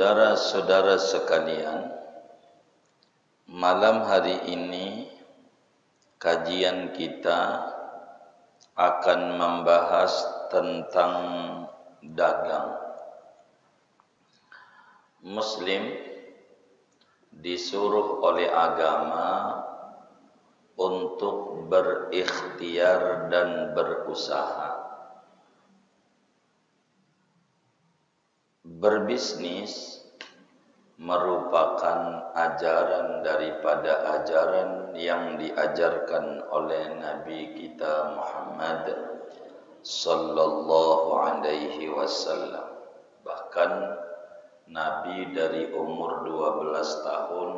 Saudara-saudara sekalian, malam hari ini kajian kita akan membahas tentang dagang. Muslim disuruh oleh agama untuk berikhtiar dan berusaha. Berbisnis merupakan ajaran daripada ajaran yang diajarkan oleh Nabi kita Muhammad sallallahu alaihi wasallam. Bahkan Nabi dari umur 12 tahun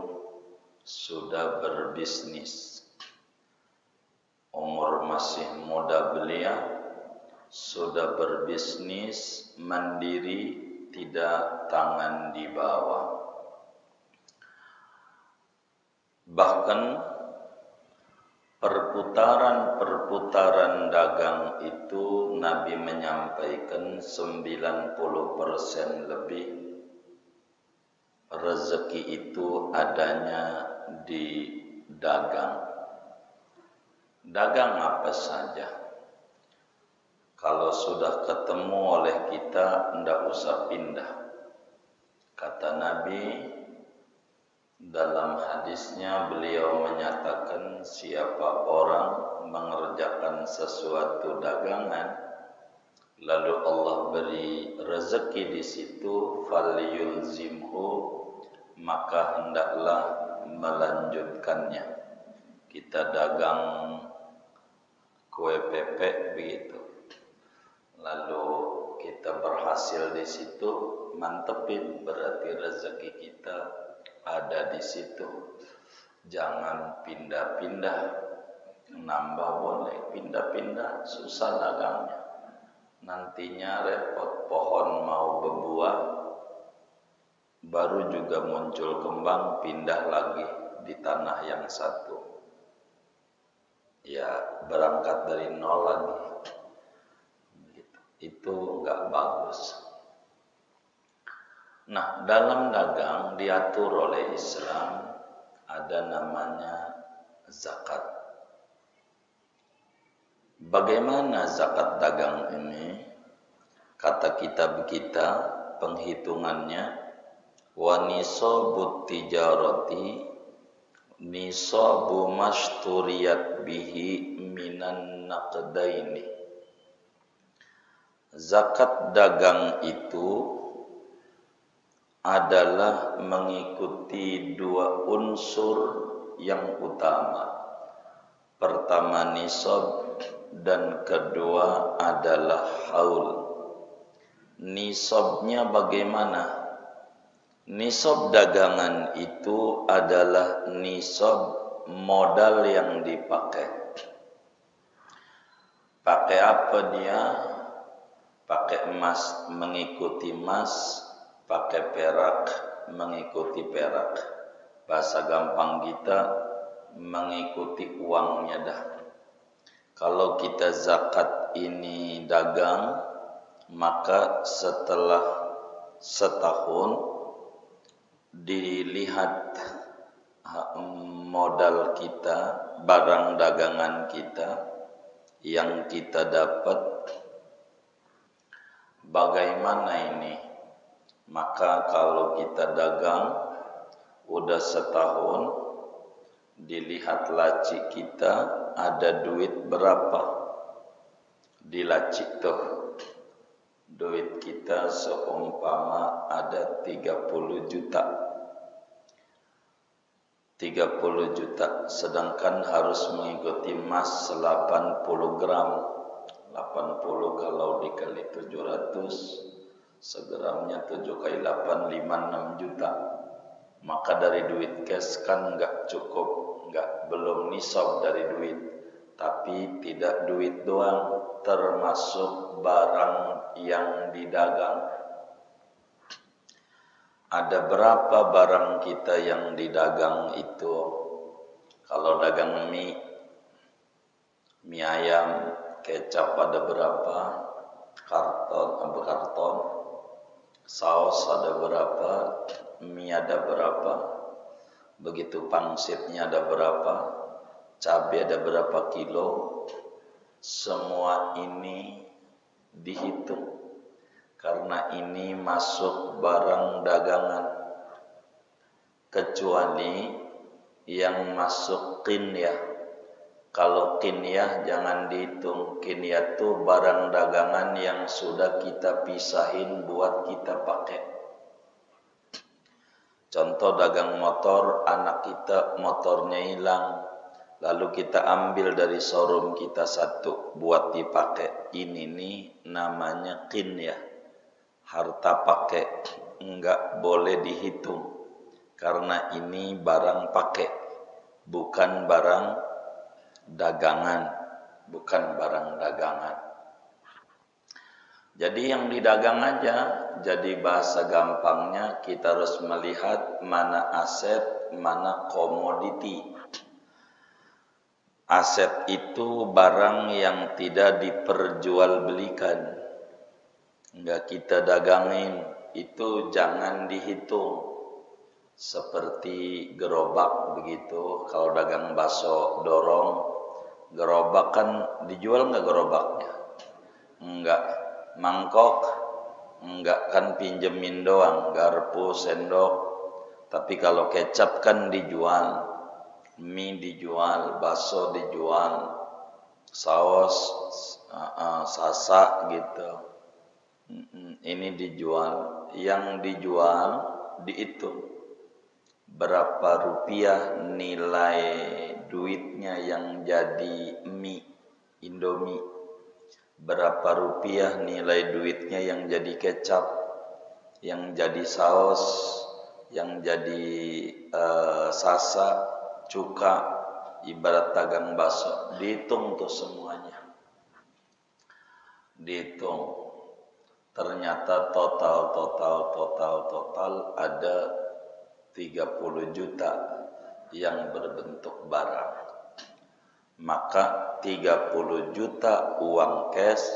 sudah berbisnis. Umur masih muda beliau sudah berbisnis mandiri, tidak tangan di bawah. Bahkan perputaran dagang itu Nabi menyampaikan 90% lebih rezeki itu adanya di dagang. Dagang apa saja? Kalau sudah ketemu oleh kita, tidak usah pindah. Kata Nabi dalam hadisnya, beliau menyatakan siapa orang mengerjakan sesuatu dagangan, lalu Allah beri rezeki di situ, falyulzimhu, maka hendaklah melanjutkannya. Kita dagang kue pepek begitu. Lalu kita berhasil di situ, mantepin, berarti rezeki kita ada di situ. Jangan pindah-pindah, nambah boleh, pindah-pindah susah dagangnya. Nantinya repot, pohon mau berbuah, baru juga muncul kembang, pindah lagi di tanah yang satu. Ya berangkat dari nol lagi. Itu enggak bagus. Nah, dalam dagang diatur oleh Islam ada namanya zakat. Bagaimana zakat dagang ini? Kata kitab kita, penghitungannya wa nisabut tijarati nisabu mashturiyat bihi minan naqdaini. Zakat dagang itu adalah mengikuti dua unsur yang utama. Pertama nisab dan kedua adalah haul. Nisabnya bagaimana? Nisab dagangan itu adalah nisab modal yang dipakai. Pakai apa dia? Pakai emas mengikuti emas, pakai perak mengikuti perak. Bahasa gampang kita mengikuti uangnya dah. Kalau kita zakat ini dagang, maka setelah setahun dilihat modal kita, barang dagangan kita yang kita dapat bagaimana ini? Maka kalau kita dagang udah setahun, dilihat laci kita ada duit berapa di laci tuh. Duit kita seumpama ada 30 juta. 30 juta, sedangkan harus mengikuti emas 80 gram. 80 kalau dikali 700, segramnya 7 kali 8, 56 juta. Maka dari duit cash kan enggak cukup, belum nisab dari duit. Tapi tidak duit doang, termasuk barang yang didagang. Ada berapa barang kita yang didagang itu? Kalau dagang mie ayam, kecap ada berapa? Karton. saus ada berapa, mie ada berapa, begitu pangsitnya ada berapa, cabai ada berapa kilo, semua ini dihitung. Karena ini masuk barang dagangan, kecuali yang masuk qinyah. Kalau qinyah jangan dihitung. Qinyah itu barang dagangan yang sudah kita pisahin buat kita pakai. Contoh dagang motor, anak kita motornya hilang, lalu kita ambil dari showroom kita satu buat dipakai. Ini nih namanya qinyah, harta pakai, enggak boleh dihitung. Karena ini barang pakai, bukan barang dagangan, bukan barang dagangan. Jadi yang didagang aja. Jadi bahasa gampangnya kita harus melihat mana aset, mana komoditi. Aset itu barang yang tidak diperjualbelikan, enggak kita dagangin, itu jangan dihitung. Seperti gerobak begitu, kalau dagang bakso dorong, gerobak kan dijual enggak gerobaknya? Enggak. Mangkok enggak, kan pinjemin doang, garpu, sendok. Tapi kalau kecap kan dijual, mie dijual, bakso dijual, saus, sasak gitu. Ini dijual. Yang dijual dihitung berapa rupiah nilai duitnya yang jadi mie Indomie, berapa rupiah nilai duitnya yang jadi kecap, yang jadi saus, yang jadi sasa, cuka, ibarat dagang bakso. Dihitung tuh semuanya, dihitung. Ternyata total ada 30 juta yang berbentuk barang. Maka 30 juta uang cash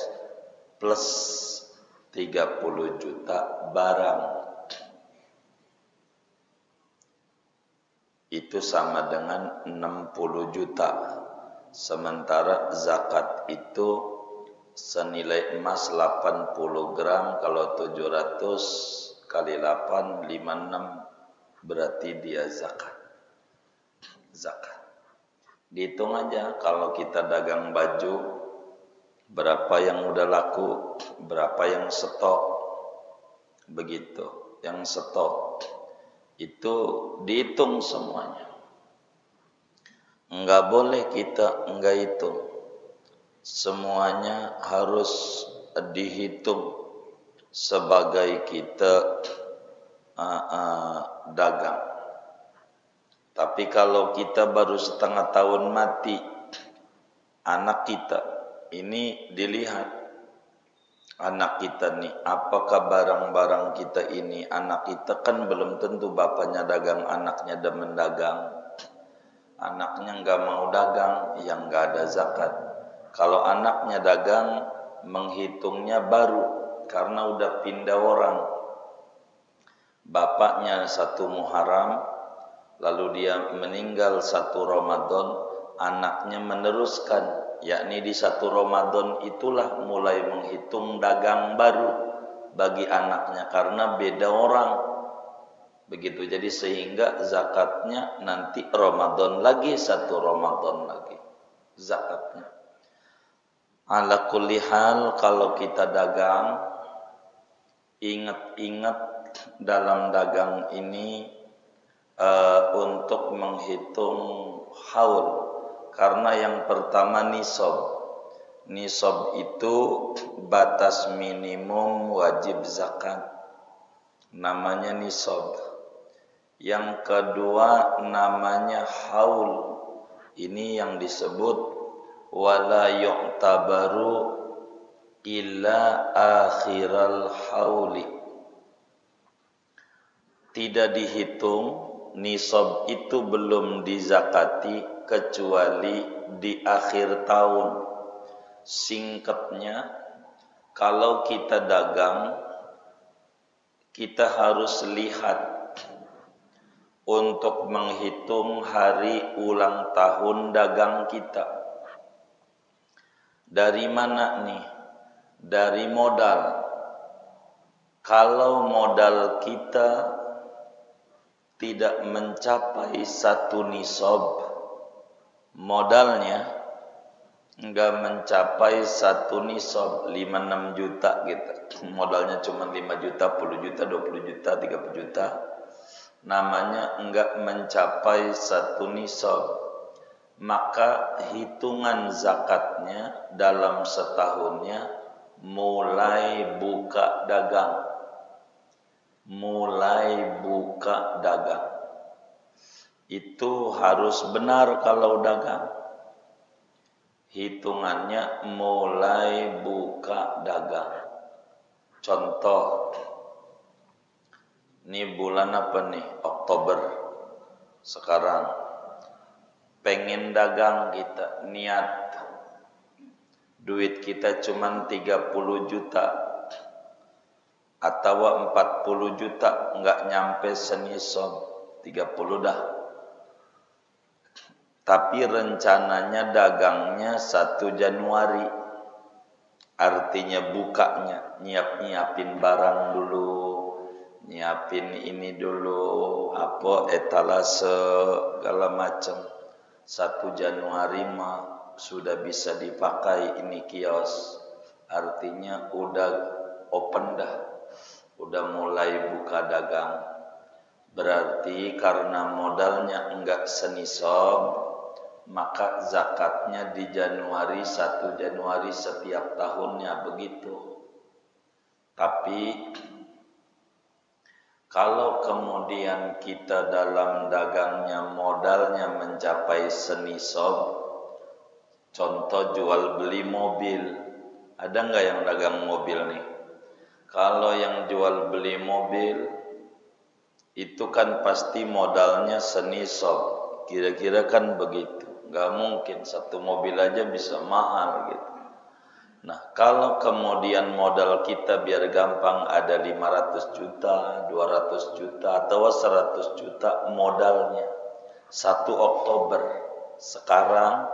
plus 30 juta barang, itu sama dengan 60 juta. Sementara zakat itu senilai emas 80 gram, kalau 700 kali 8, 56, berarti dia zakat. Zakat. Dihitung aja, kalau kita dagang baju, berapa yang udah laku, berapa yang stok. Begitu, yang stok. Itu dihitung semuanya. Enggak boleh kita enggak hitung. Semuanya harus dihitung sebagai kita dagang. Tapi kalau kita baru setengah tahun mati, anak kita ini dilihat, anak kita nih, apakah barang-barang kita ini, anak kita kan belum tentu bapaknya dagang, anaknya demen dagang. Anaknya enggak mau dagang, yang enggak ada zakat. Kalau anaknya dagang, menghitungnya baru, karena udah pindah orang. Bapaknya 1 Muharram, lalu dia meninggal 1 Ramadan, anaknya meneruskan, yakni di 1 Ramadan itulah mulai menghitung dagang baru bagi anaknya, karena beda orang. Begitu, jadi sehingga zakatnya nanti Ramadan lagi, 1 Ramadan lagi zakatnya. Ala kulli hal, kalau kita dagang, ingat-ingat dalam dagang ini untuk menghitung haul. Karena yang pertama nisab. Nisab itu batas minimum wajib zakat, namanya nisab. Yang kedua namanya haul. Ini yang disebut wala yu'tabaru illa akhiral hauli. Tidak dihitung, nisab itu belum dizakati kecuali di akhir tahun. Singkatnya, kalau kita dagang kita harus lihat untuk menghitung hari ulang tahun dagang kita. Dari mana nih? Dari modal. Kalau modal kita tidak mencapai 1 nisab, modalnya enggak mencapai 1 nisab, 5-6 juta gitu. Modalnya cuma 5 juta, 10 juta, 20 juta, 30 juta. Namanya enggak mencapai 1 nisab. Maka hitungan zakatnya dalam setahunnya mulai buka dagang. Mulai buka dagang. Itu harus benar kalau dagang. Hitungannya mulai buka dagang. Contoh, ini bulan apa nih? Oktober. Sekarang pengen dagang kita, niat. Duit kita cuma 30 juta atau 40 juta, enggak nyampe senisab, 30 dah. Tapi rencananya dagangnya 1 Januari. Artinya bukanya, nyiapin barang dulu, nyiapin ini dulu, apa etalase segala macam. 1 Januari mah sudah bisa dipakai ini kios. Artinya udah open dah. Udah mulai buka dagang. Berarti karena modalnya enggak senisab, maka zakatnya di Januari, 1 Januari setiap tahunnya begitu. Tapi kalau kemudian kita dalam dagangnya modalnya mencapai senisab, contoh jual beli mobil, ada nggak yang dagang mobil nih? Kalau yang jual beli mobil, itu kan pasti modalnya senisab, kira-kira kan begitu. Nggak mungkin satu mobil aja bisa mahal gitu. Nah, kalau kemudian modal kita biar gampang ada 500 juta, 200 juta, atau 100 juta modalnya 1 Oktober. Sekarang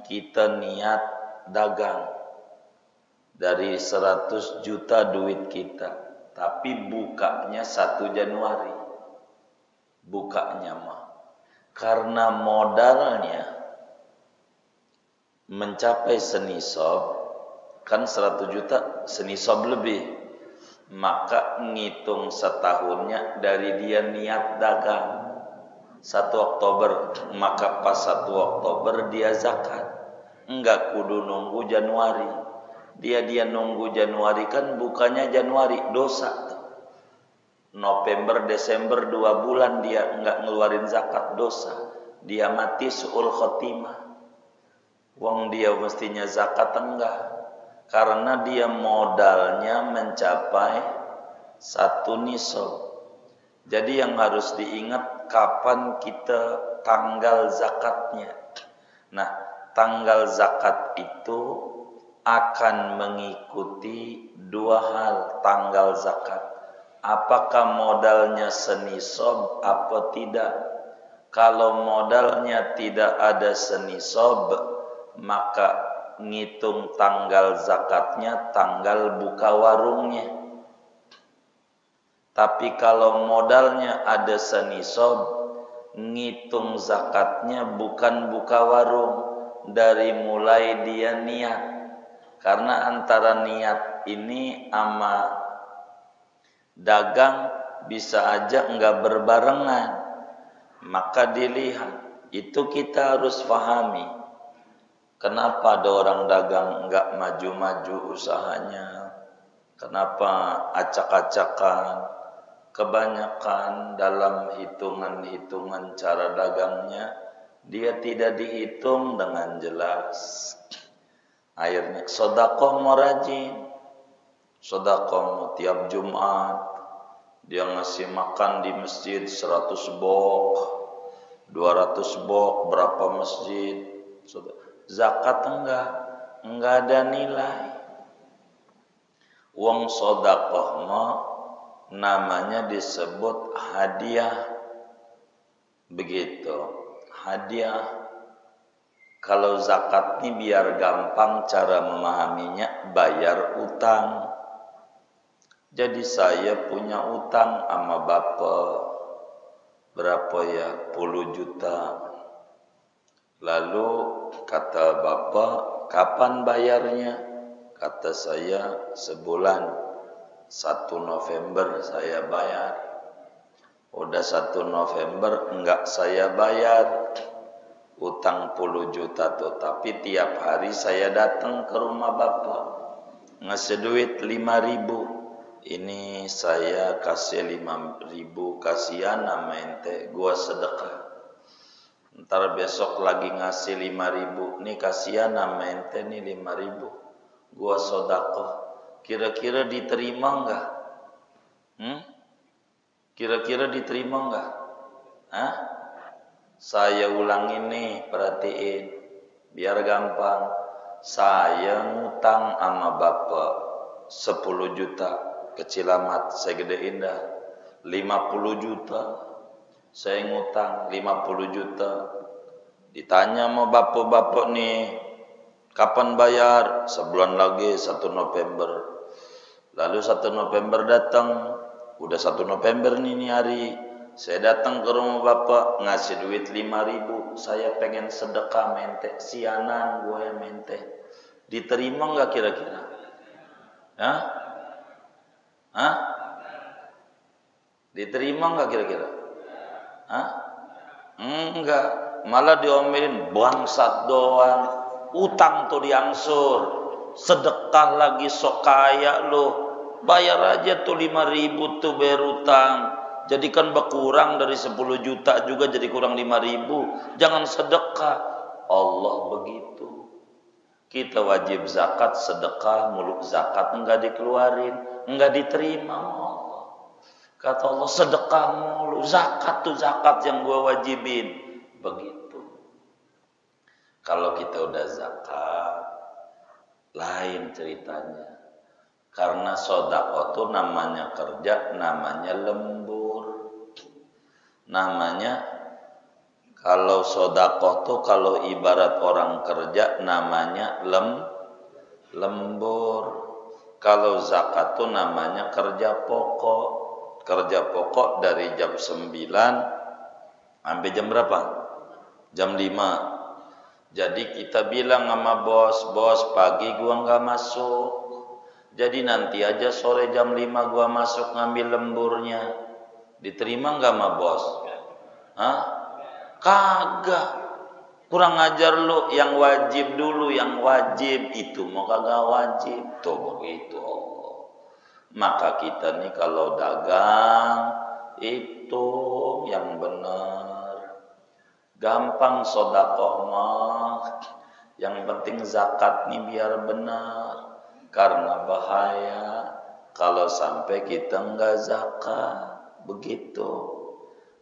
kita niat dagang dari 100 juta duit kita, tapi bukanya 1 Januari. Bukanya mah. Karena modalnya mencapai senisab, kan 100 juta senisab lebih, maka ngitung setahunnya dari dia niat dagang 1 Oktober, maka pas 1 Oktober dia zakat. Enggak kudu nunggu Januari. Dia nunggu Januari kan bukanya Januari, dosa. November, Desember 2 bulan dia enggak ngeluarin zakat, dosa. Dia mati su'ul khotimah. Wong dia mestinya zakat enggak. Karena dia modalnya mencapai 1 nisab. Jadi yang harus diingat kapan kita tanggal zakatnya. Nah, tanggal zakat itu akan mengikuti 2 hal tanggal zakat. Apakah modalnya senisab apa tidak? Kalau modalnya tidak ada senisab, maka ngitung tanggal zakatnya tanggal buka warungnya. Tapi kalau modalnya ada senisab, ngitung zakatnya bukan buka warung, dari mulai dia niat. Karena antara niat ini sama dagang bisa aja enggak berbarengan. Maka dilihat, itu kita harus pahami. Kenapa ada orang dagang enggak maju-maju usahanya? Kenapa acak-acakan? Kebanyakan dalam hitungan-hitungan cara dagangnya, dia tidak dihitung dengan jelas. Akhirnya sedekah mau rajin, sedekah mau tiap Jumat, dia ngasih makan di masjid 100 bok, 200 bok, berapa masjid. Zakat enggak ada nilai. Wong sedekah mah namanya disebut hadiah. Begitu, hadiah. Kalau zakat ini biar gampang cara memahaminya, bayar utang. Jadi saya punya utang sama bapak, berapa ya, 10 juta. Lalu kata bapak, kapan bayarnya? Kata saya, sebulan, 1 November saya bayar. Udah 1 November enggak saya bayar utang 10 juta tuh, tapi tiap hari saya datang ke rumah bapak ngasih duit 5.000. Ini saya kasih 5.000, kasihan sama ente, gua sedekah. Ntar besok lagi ngasih 5.000, nih kasihan sama ente nih 5.000, gua sedekah. Kira-kira diterima enggak? Kira-kira diterima enggak? Hah? Saya ulangin nih, perhatiin, biar gampang. Saya ngutang sama bapak 10 juta, kecil amat, saya gedein dah. 50 juta, saya ngutang 50 juta. Ditanya sama bapak-bapak nih, kapan bayar? Sebulan lagi, 1 November. Lalu 1 November datang, udah 1 November nih hari. Saya datang ke rumah bapak, ngasih duit 5.000. Saya pengen sedekah mente, sianan gue mente. Diterima nggak kira-kira? Hah? Hah? Diterima nggak kira-kira? Hah? Enggak, malah diomelin, bangsat doang. Utang tuh diangsur, sedekah lagi sok kaya lo. Bayar aja tuh 5.000 tuh bayar utang. Jadi kan berkurang dari 10 juta juga jadi kurang 5.000. Jangan sedekah. Allah begitu. Kita wajib zakat, sedekah, muluk zakat enggak dikeluarin, enggak diterima Allah. Kata Allah, sedekah mulu, zakat tuh zakat yang gua wajibin. Begitu. Kalau kita udah zakat, lain ceritanya. Karena sedekah tuh namanya kerja, namanya lembur. Namanya, kalau sedekah tuh kalau ibarat orang kerja namanya lembur. Kalau zakat tuh namanya kerja pokok. Kerja pokok dari jam 9 sampai jam berapa? Jam 5. Jadi kita bilang sama bos pagi gua nggak masuk. Jadi nanti aja sore jam 5 gua masuk ngambil lemburnya. Diterima nggak sama bos? Hah? Kagak. Kurang ajar lu, yang wajib dulu, yang wajib itu mau kagak wajib. Tuh begitu Allah. Maka kita nih kalau dagang itu yang benar. Gampang sedekah mah. Yang penting zakat nih biar benar. Karena bahaya kalau sampai kita enggak zakat. Begitu.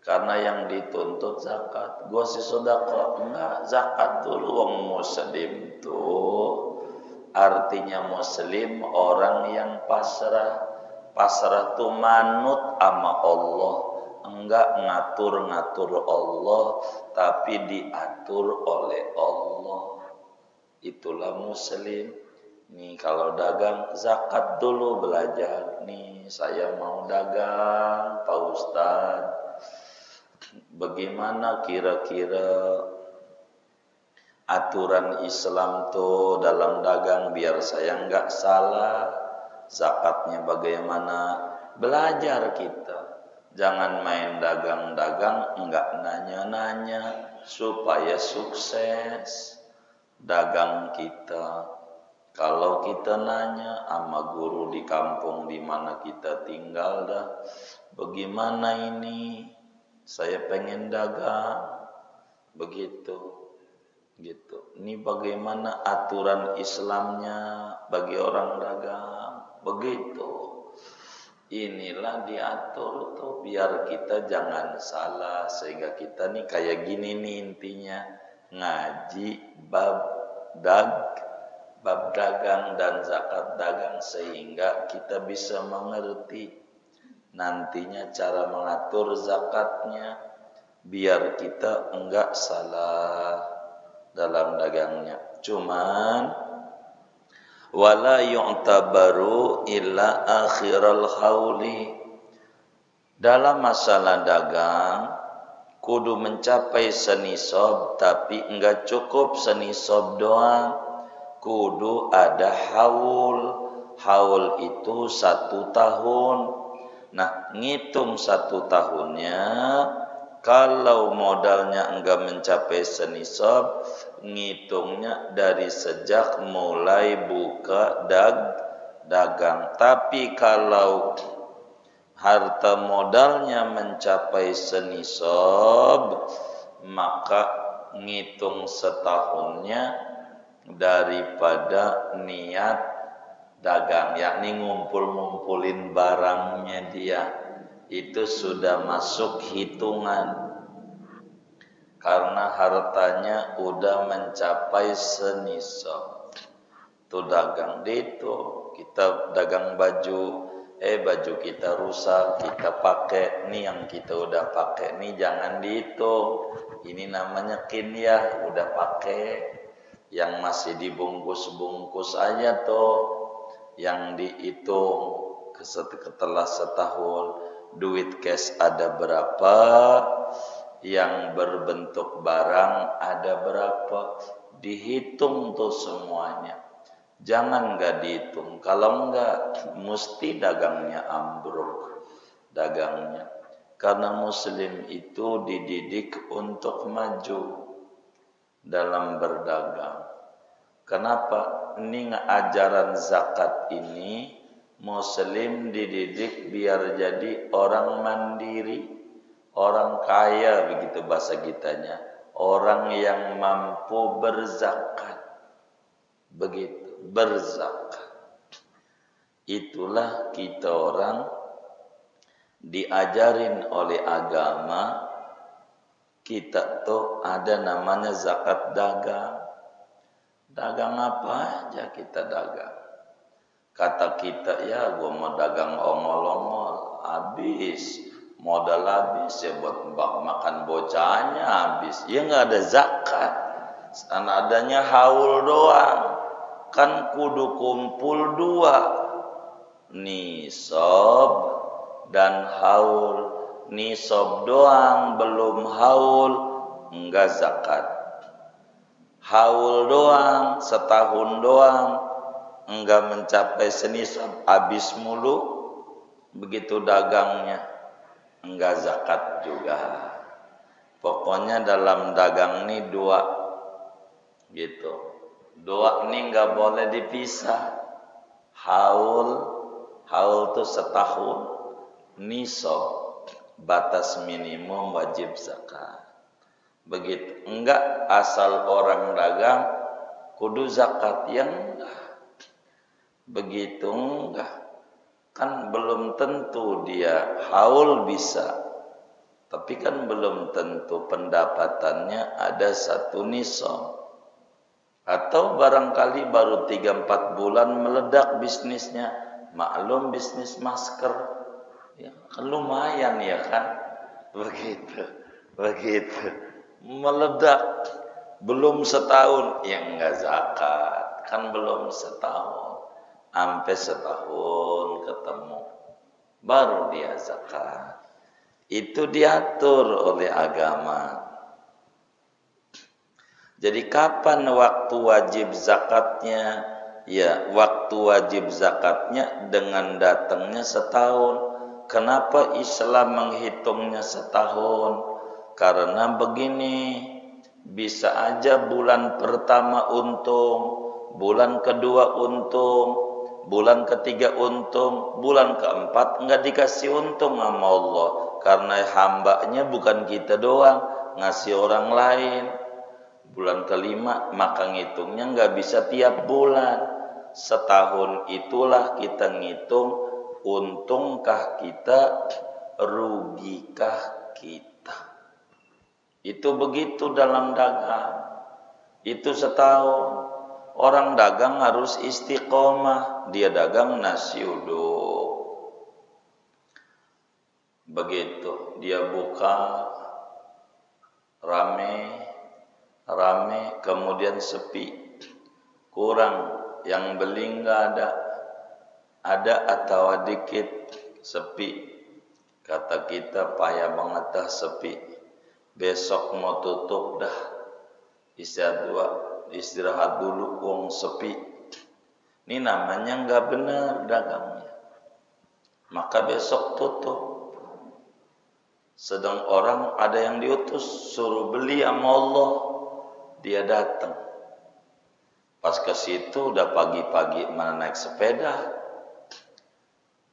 Karena yang dituntut zakat. Gua sih sedekah, enggak, zakat dulu. Wong muslim tuh artinya muslim orang yang pasrah. Pasrah tuh manut sama Allah. Enggak ngatur-ngatur Allah, tapi diatur oleh Allah. Itulah muslim. Nih kalau dagang zakat dulu belajar. Nih saya mau dagang Pak Ustaz. Bagaimana kira-kira aturan Islam tuh dalam dagang biar saya enggak salah. Zakatnya bagaimana? Belajar kita. Jangan main dagang-dagang enggak nanya-nanya supaya sukses dagang kita. Kalau kita nanya sama guru di kampung di mana kita tinggal dah, bagaimana ini? Saya pengen dagang. Begitu. Gitu. Ini bagaimana aturan Islamnya bagi orang dagang? Begitu. Inilah diatur tuh biar kita jangan salah, sehingga kita nih kayak gini nih intinya, ngaji bab dagang dan zakat dagang sehingga kita bisa mengerti. nantinya cara mengatur zakatnya biar kita enggak salah dalam dagangnya. Cuman wala yu'tabaru illa akhiral hauli. Dalam masalah dagang kudu mencapai senisab, tapi enggak cukup senisab doang, kudu ada haul. Haul itu 1 tahun. Nah, ngitung 1 tahunnya, kalau modalnya enggak mencapai senisab, ngitungnya dari sejak mulai buka dagang. Tapi kalau harta modalnya mencapai senisab, maka ngitung setahunnya daripada niat dagang, yakni ngumpul-ngumpulin barangnya dia, itu sudah masuk hitungan karena hartanya udah mencapai senisab. Tuh dagang itu, kita dagang baju, baju kita rusak, kita pakai nih, yang kita udah pakai nih jangan dihitung. Ini namanya kinyah, udah pakai. Yang masih dibungkus-bungkus aja tuh, yang dihitung setelah setahun duit cash ada berapa, yang berbentuk barang ada berapa, dihitung tuh semuanya. Jangan enggak dihitung. Kalau enggak, mesti dagangnya ambruk dagangnya. Karena muslim itu dididik untuk maju dalam berdagang. Kenapa? Ini ajaran zakat ini muslim dididik biar jadi orang mandiri, orang kaya, begitu bahasa kitanya, orang yang mampu berzakat. Begitu, berzakat. Itulah kita orang diajarin oleh agama kita tuh ada namanya zakat dagang. Dagang apa aja kita dagang. Kata kita, ya gua mau dagang ongol-ongol, habis modal habis ya, buat makan bocahnya habis. Ya nggak ada zakat, adanya haul doang. Kan kudu kumpul 2, nisab dan haul. Nisab doang belum haul, enggak zakat. Haul doang setahun doang, enggak mencapai senisab, habis mulu, begitu dagangnya, enggak zakat juga. Pokoknya dalam dagang ini 2 gitu. 2 ini enggak boleh dipisah. Haul itu setahun, nisab batas minimum wajib zakat. Begitu. Enggak asal orang dagang kudu zakat, yang enggak. Begitu enggak. Kan belum tentu dia haul bisa. Tapi kan belum tentu pendapatannya ada 1 nisab. Atau barangkali baru 3-4 bulan meledak bisnisnya. Maklum bisnis masker, ya, kan lumayan ya kan. Begitu meledak, belum setahun, ya enggak zakat. Kan belum setahun, sampai setahun ketemu baru dia zakat. Itu diatur oleh agama. Jadi kapan waktu wajib zakatnya? Ya, waktu wajib zakatnya dengan datangnya setahun. Kenapa Islam menghitungnya setahun? Karena begini, bisa aja bulan pertama untung, bulan kedua untung, bulan ketiga untung, bulan keempat enggak dikasih untung sama Allah. Karena hambanya bukan kita doang, ngasih orang lain. Bulan kelima maka ngitungnya enggak bisa tiap bulan. Setahun itulah kita ngitung untungkah kita, rugikah kita. Itu begitu dalam dagang. Itu setahun. Orang dagang harus istiqomah. Dia dagang nasi uduk. Begitu dia buka, rame, kemudian sepi, kurang, yang beli nggak ada atau dikit, sepi. Kata kita payah banget dah sepi. Besok mau tutup dah, istirahat dulu, wong sepi. Ini namanya nggak benar dagangnya. Maka besok tutup. Sedang orang ada yang diutus suruh beli sama Allah, dia datang. Pas ke situ udah pagi-pagi mana naik sepeda.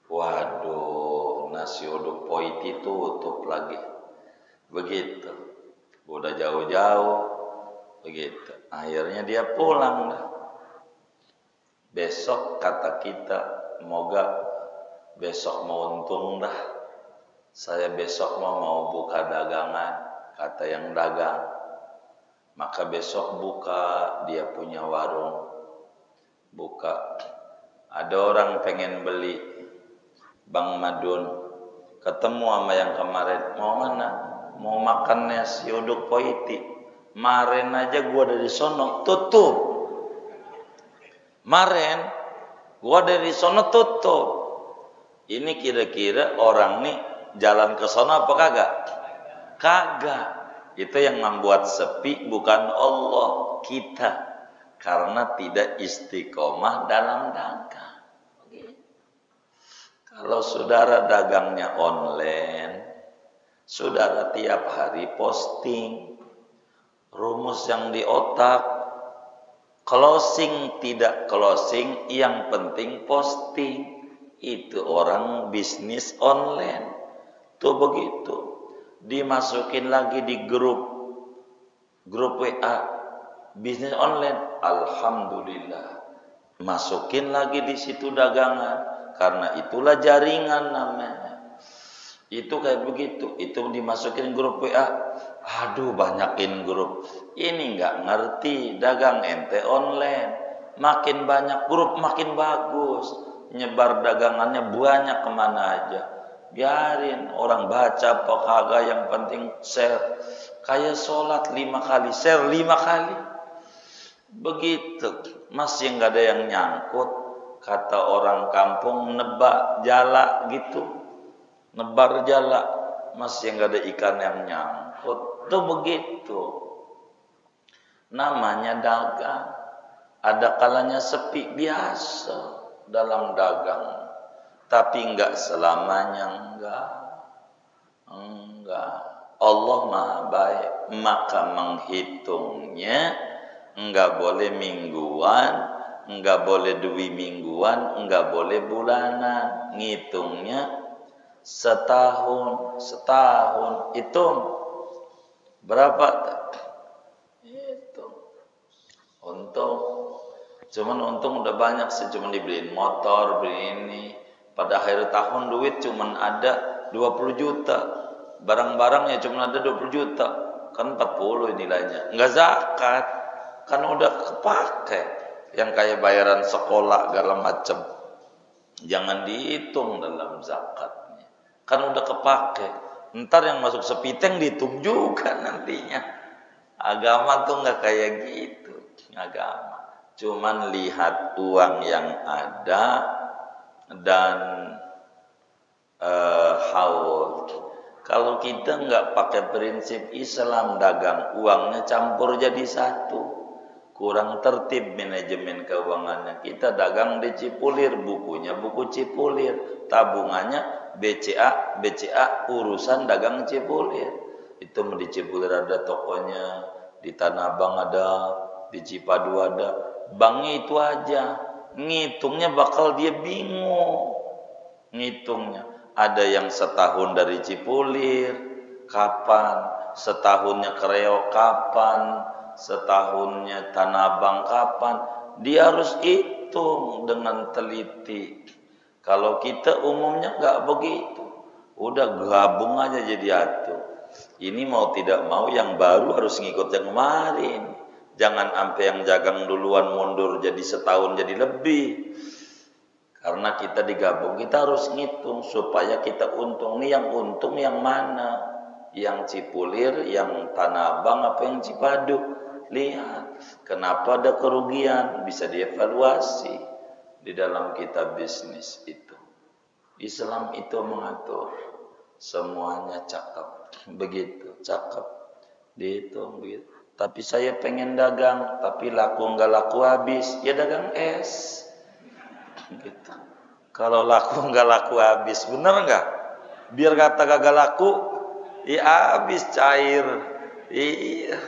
Waduh, nasi uduk Poiti tutup lagi. Begitu. Udah jauh-jauh. Begitu. Akhirnya dia pulang dah. Besok kata kita, moga besok mau untung dah. Saya besok mau buka dagangan, kata yang dagang. Maka besok buka, dia punya warung. Buka. Ada orang pengen beli, Bang Madun. Ketemu sama yang kemarin, mau mana? Mau makan nasi uduk Poiti. Maren aja gua dari sono tutup. Maren gua dari sono tutup. Ini kira-kira orang nih jalan ke sono apa kagak? Kagak. Itu yang membuat sepi bukan Allah, kita. Karena tidak istiqomah dalam dagang. Kalau saudara dagangnya online, saudara tiap hari posting. Rumus yang di otak, closing tidak closing, yang penting posting. Itu orang bisnis online. Tuh begitu. Dimasukin lagi di grup WA bisnis online, alhamdulillah. Masukin lagi di situ dagangan, karena itulah jaringan namanya. Itu kayak begitu. Itu dimasukin grup WA. Aduh, banyakin grup. Ini nggak ngerti dagang ente online. Makin banyak grup makin bagus. Nyebar dagangannya banyak kemana aja. Biarin orang baca apa kagak, yang penting share. Kayak sholat 5 kali, share 5 kali. Begitu. Masih nggak ada yang nyangkut. Kata orang kampung, nebak jala gitu. Nebar jala. Masih nggak ada ikan yang nyangkut. Tuh begitu. Namanya dagang. Ada kalanya sepi, biasa dalam dagang. Tapi enggak selamanya, enggak. Allah Maha Baik, maka menghitungnya enggak boleh mingguan, enggak boleh 2 mingguan, enggak boleh bulanan. Ngitungnya setahun. Hitung berapa? Hitung. Cuman untung udah banyak sih, cuman dibeliin motor, beli ini. Pada akhir tahun duit cuman ada 20 juta. Barang-barangnya cuman ada 20 juta. Kan 40 nilainya. Enggak zakat. Kan udah kepake. Yang kayak bayaran sekolah segala macam. Jangan dihitung dalam zakatnya. Kan udah kepake. Ntar yang masuk sepiteng dihitung juga nantinya. Agama tuh enggak kayak gitu. Agama. Cuman lihat uang yang ada dan haul. Kalau kita nggak pakai prinsip Islam dagang, uangnya campur jadi satu, kurang tertib manajemen keuangannya. Kita dagang di Cipulir, bukunya buku Cipulir, tabungannya BCA, urusan dagang Cipulir. Itu di Cipulir ada tokonya, di Tanah Abang ada, di Cipadu ada, banknya itu aja. Ngitungnya bakal dia bingung. Ngitungnya ada yang setahun dari Cipulir kapan, setahunnya Kreo kapan, setahunnya Tanah Abang kapan. Dia harus hitung dengan teliti. Kalau kita umumnya nggak begitu, udah gabung aja jadi satu. Ini mau tidak mau yang baru harus ngikut yang kemarin. Jangan sampai yang jagang duluan mundur jadi setahun jadi lebih. Karena kita digabung, kita harus ngitung supaya kita untung. Nih yang untung yang mana? Yang Cipulir, yang Tanah Abang, apa yang Cipadu? Lihat, kenapa ada kerugian? Bisa dievaluasi di dalam kitab bisnis itu. Islam itu mengatur semuanya cakep, begitu cakep, dihitung begitu. Tapi saya pengen dagang, tapi laku nggak laku habis, ya dagang es. Gitu. Kalau laku nggak laku habis, bener nggak? Biar kata gagal laku, ya habis cair. Iya.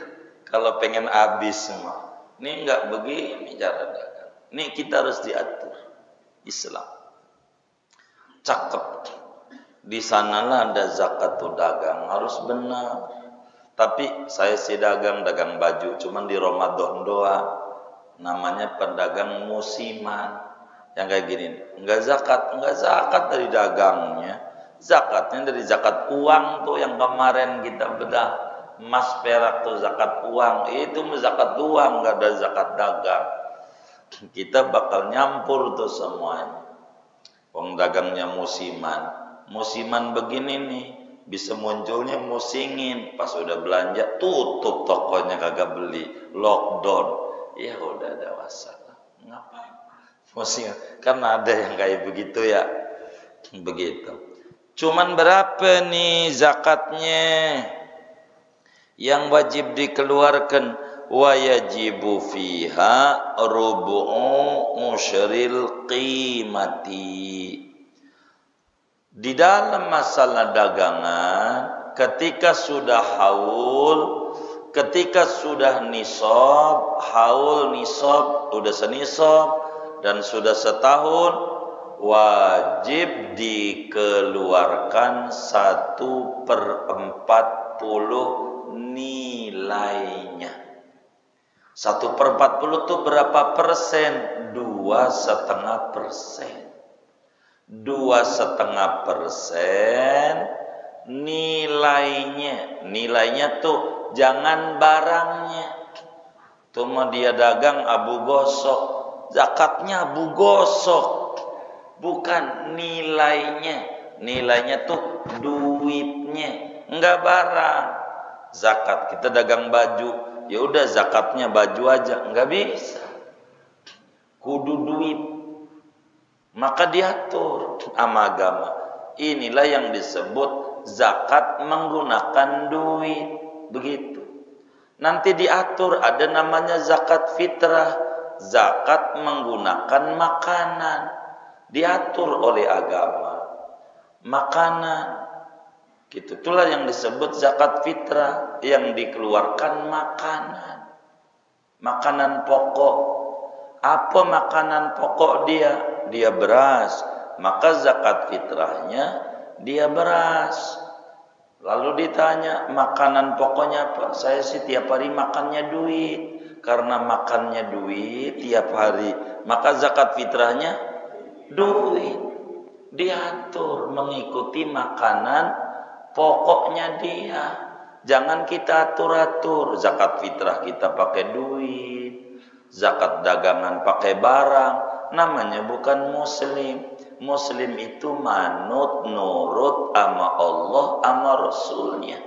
Kalau pengen habis semua, ini nggak begini cara dagang. Ini kita harus diatur Islam. Cakep. Di sanalah ada zakat dagang, harus benar. Tapi saya sih dagang baju, cuman di Ramadan doang. Namanya pedagang musiman. Yang kayak gini, enggak zakat dari dagangnya. Zakatnya dari zakat uang tuh yang kemarin kita bedah. Emas perak tuh zakat uang, itu zakat uang, enggak ada zakat dagang. Kita bakal nyampur tuh semuanya. Wong dagangnya musiman. Musiman begini nih, bisa munculnya musingin, pas udah belanja tutup tokonya kagak beli, lockdown. Ya udah ada masalah. Ngapain? Musingin, karena ada yang kayak begitu ya. Begitu. Cuman berapa nih zakatnya yang wajib dikeluarkan? Wa yajibu fiha rubu'u musyril qimati. Di dalam masalah dagangan, ketika sudah haul, ketika sudah nisab, haul nisab, udah senisab dan sudah setahun, wajib dikeluarkan 1/40 nilainya. 1/40 itu berapa persen? 2,5%. 2,5% nilainya tuh jangan barangnya. Tuh mah dia dagang abu gosok, zakatnya abu gosok, bukan nilainya tuh duitnya, enggak barang. Zakat kita dagang baju, ya udah zakatnya baju aja, enggak bisa, kudu duit. Maka diatur sama agama. Inilah yang disebut zakat menggunakan duit. Begitu. Nanti diatur ada namanya zakat fitrah, zakat menggunakan makanan. Diatur oleh agama. Makanan. Gitu. Itulah yang disebut zakat fitrah, yang dikeluarkan makanan. Makanan pokok. Apa makanan pokok dia? Dia beras. Maka zakat fitrahnya dia beras. Lalu ditanya, makanan pokoknya apa? Saya sih tiap hari makannya duit. Karena makannya duit tiap hari, maka zakat fitrahnya duit. Diatur mengikuti makanan pokoknya dia. Jangan kita atur-atur. Zakat fitrah kita pakai duit, zakat dagangan pakai barang, namanya bukan muslim. Muslim itu manut nurut ama Allah ama Rasulnya.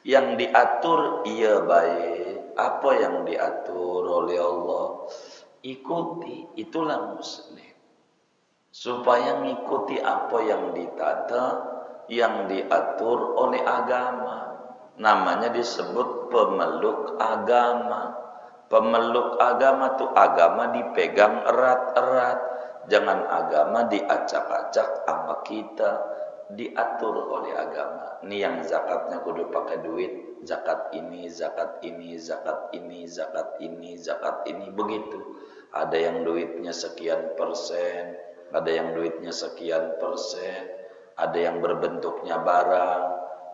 Yang diatur iya baik, apa yang diatur oleh Allah ikuti, itulah muslim. Supaya ngikuti apa yang ditata, yang diatur oleh agama. Namanya disebut pemeluk agama. Pemeluk agama tuh agama dipegang erat-erat. Jangan agama diacak-acak sama kita, diatur oleh agama. Ini yang zakatnya kudu pakai duit, zakat ini, zakat ini, zakat ini, zakat ini, zakat ini, begitu. Ada yang duitnya sekian persen, ada yang duitnya sekian persen, ada yang berbentuknya barang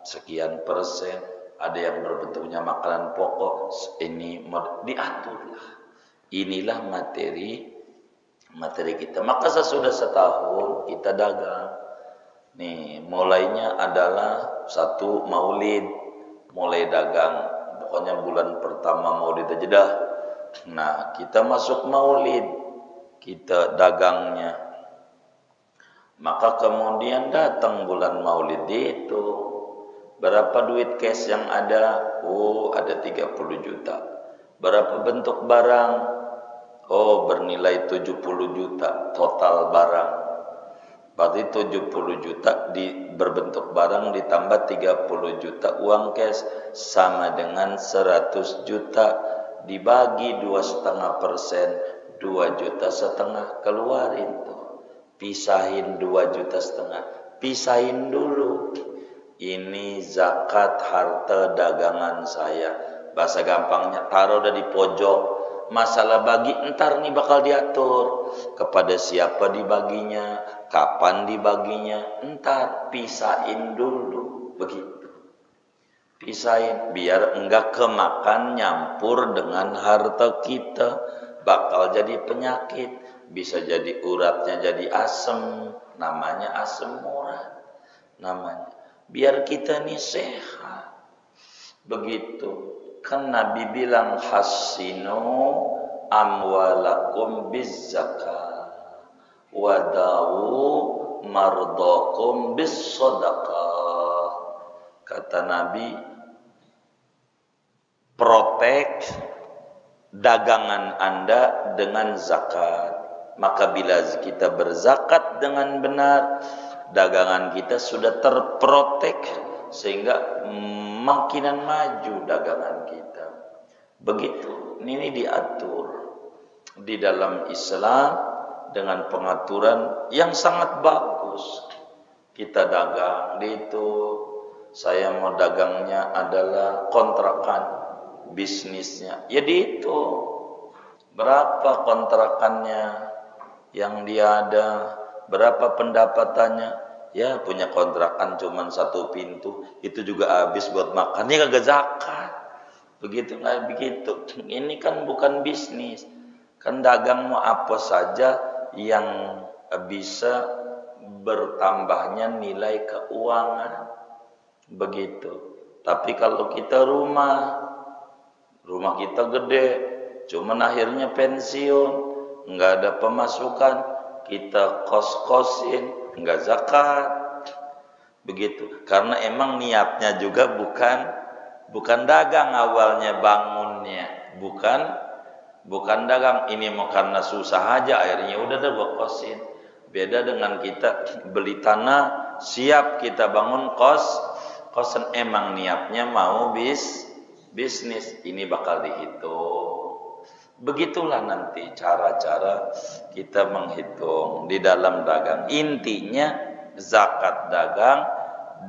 sekian persen, ada yang berbentuknya makanan pokok. Ini diaturlah. Inilah materi kita. Maka sesudah setahun kita dagang. Nih, mulainya adalah 1 Maulid, mulai dagang. Pokoknya bulan pertama Maulid aja dah. Nah, kita masuk Maulid, kita dagangnya. Maka kemudian datang bulan Maulid itu. Berapa duit cash yang ada? Oh, ada 30 juta. Berapa bentuk barang? Oh, bernilai 70 juta total barang. Berarti 70 juta berbentuk barang ditambah 30 juta uang cash sama dengan 100 juta dibagi 2,5%, 2,5 juta keluarin tuh. Pisahin 2,5 juta. Pisahin dulu. Ini zakat harta dagangan saya. Bahasa gampangnya, taruh udah di pojok. Masalah bagi entar nih bakal diatur. Kepada siapa dibaginya, kapan dibaginya, entar pisahin dulu. Begitu. Pisahin biar enggak kemakan nyampur dengan harta kita. Bakal jadi penyakit. Bisa jadi uratnya jadi asem. Namanya asem urat. Namanya. Biar kita nih sehat. Begitu. Kan Nabi bilang hasinu amwalakum bizzakat wadawu mardakum bissadaqah. Kata Nabi, protek dagangan Anda dengan zakat. Maka bila kita berzakat dengan benar, dagangan kita sudah terprotek sehingga makinan maju dagangan kita. Begitu. Ini diatur di dalam Islam dengan pengaturan yang sangat bagus. Kita dagang di itu. Saya mau dagangnya adalah kontrakan bisnisnya. Ya di itu. Berapa kontrakannya yang dia ada? Berapa pendapatannya? Ya punya kontrakan cuman 1 pintu, itu juga habis buat makan. Ini kagak zakat. Begitu nggak begitu. Ini kan bukan bisnis. Kan dagang mau apa saja yang bisa bertambahnya nilai keuangan. Begitu. Tapi kalau kita rumah kita gede, cuman akhirnya pensiun, nggak ada pemasukan, kita kos-kosin, enggak zakat. Begitu. Karena emang niatnya juga bukan dagang awalnya, bangunnya. Bukan dagang. Ini mau karena susah aja akhirnya udah deh gua kosin. Beda dengan kita beli tanah, siap kita bangun kosan, emang niatnya mau bisnis. Ini bakal dihitung. Begitulah nanti cara-cara kita menghitung di dalam dagang. Intinya zakat dagang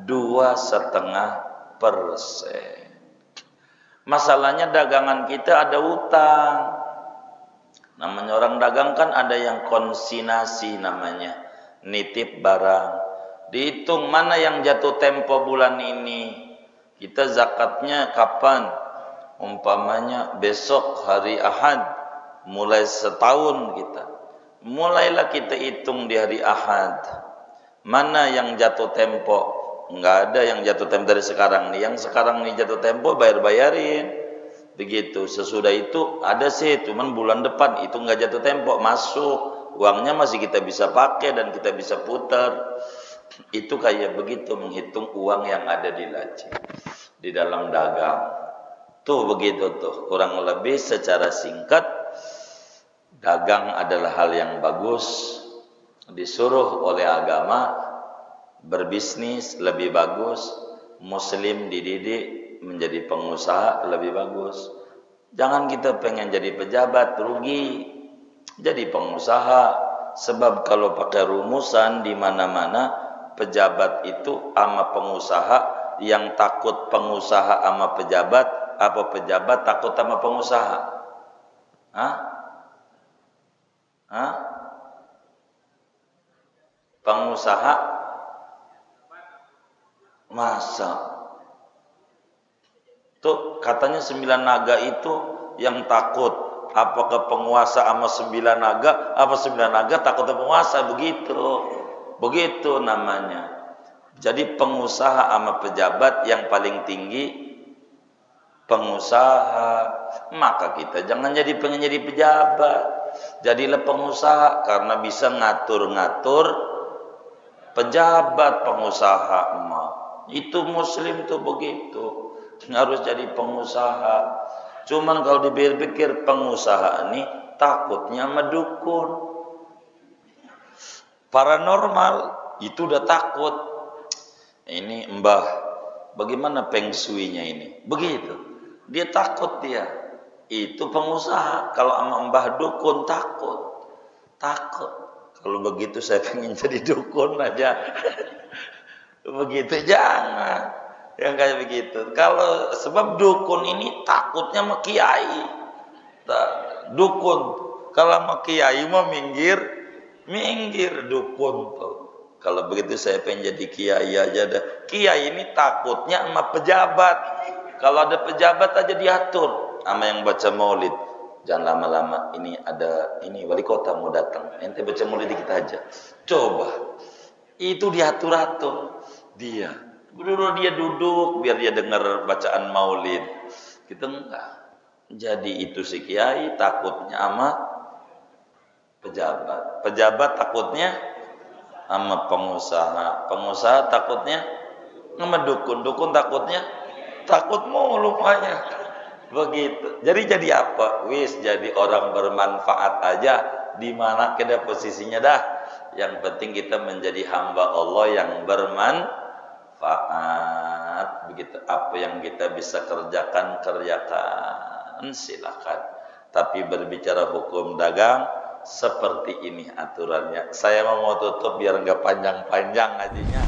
2,5%. Masalahnya dagangan kita ada utang. Namanya orang dagang kan ada yang konsinasi namanya. Nitip barang. Dihitung mana yang jatuh tempo bulan ini. Kita zakatnya kapan? Umpamanya besok hari Ahad, mulai setahun kita. Mulailah kita hitung di hari Ahad. Mana yang jatuh tempo? Enggak ada yang jatuh tempo dari sekarang nih. Yang sekarang nih jatuh tempo bayarin. Begitu. Sesudah itu ada sih, cuman bulan depan itu enggak jatuh tempo, masuk. Uangnya masih kita bisa pakai dan kita bisa putar. Itu kayak begitu menghitung uang yang ada di laci. Di dalam dagang. Tuh begitu tuh, kurang lebih secara singkat, dagang adalah hal yang bagus. Disuruh oleh agama berbisnis lebih bagus, muslim dididik menjadi pengusaha lebih bagus. Jangan kita pengen jadi pejabat, rugi. Jadi pengusaha, sebab kalau pakai rumusan di mana-mana pejabat itu sama pengusaha, yang takut pengusaha sama pejabat, apa pejabat takut sama pengusaha? Pengusaha masa? Tuh katanya 9 naga itu yang takut. Apakah penguasa sama 9 naga? Apa 9 naga takut sama penguasa? Begitu namanya. Jadi pengusaha sama pejabat yang paling tinggi pengusaha. Maka kita jangan pengen jadi pejabat. Jadilah pengusaha karena bisa ngatur-ngatur pejabat, pengusaha mah. Itu muslim tuh begitu. Harus jadi pengusaha. Cuman kalau dipikir pengusaha ini takutnya sama dukun. Paranormal itu udah takut. Ini mbah, bagaimana feng shui-nya ini? Begitu. Dia takut dia. Itu pengusaha. Kalau sama mbah dukun takut. Takut. Kalau begitu saya pengen jadi dukun aja. Begitu jangan. Yang kayak begitu. Kalau sebab dukun ini takutnya sama kiai. Dukun. Kalau sama kiai mau minggir dukun tuh. Kalau begitu saya pengen jadi kiai aja dah. Kiai ini takutnya sama pejabat. Kalau ada pejabat aja diatur sama yang baca maulid. Jangan lama-lama, ini wali kota mau datang. Ente baca maulid dikit aja. Coba. Itu diatur-atur. Dia duduk biar dia dengar bacaan maulid. Kita enggak. Jadi itu si kiai takutnya sama pejabat. Pejabat takutnya sama pengusaha. Pengusaha takutnya sama dukun. Dukun takutnya takut mulu makanya. Begitu. Jadi apa? Wis jadi orang bermanfaat aja di mana kita posisinya dah. Yang penting kita menjadi hamba Allah yang bermanfaat. Begitu. Apa yang kita bisa kerjakan silakan. Tapi berbicara hukum dagang seperti ini aturannya. Saya mau tutup biar nggak panjang-panjang ajinya.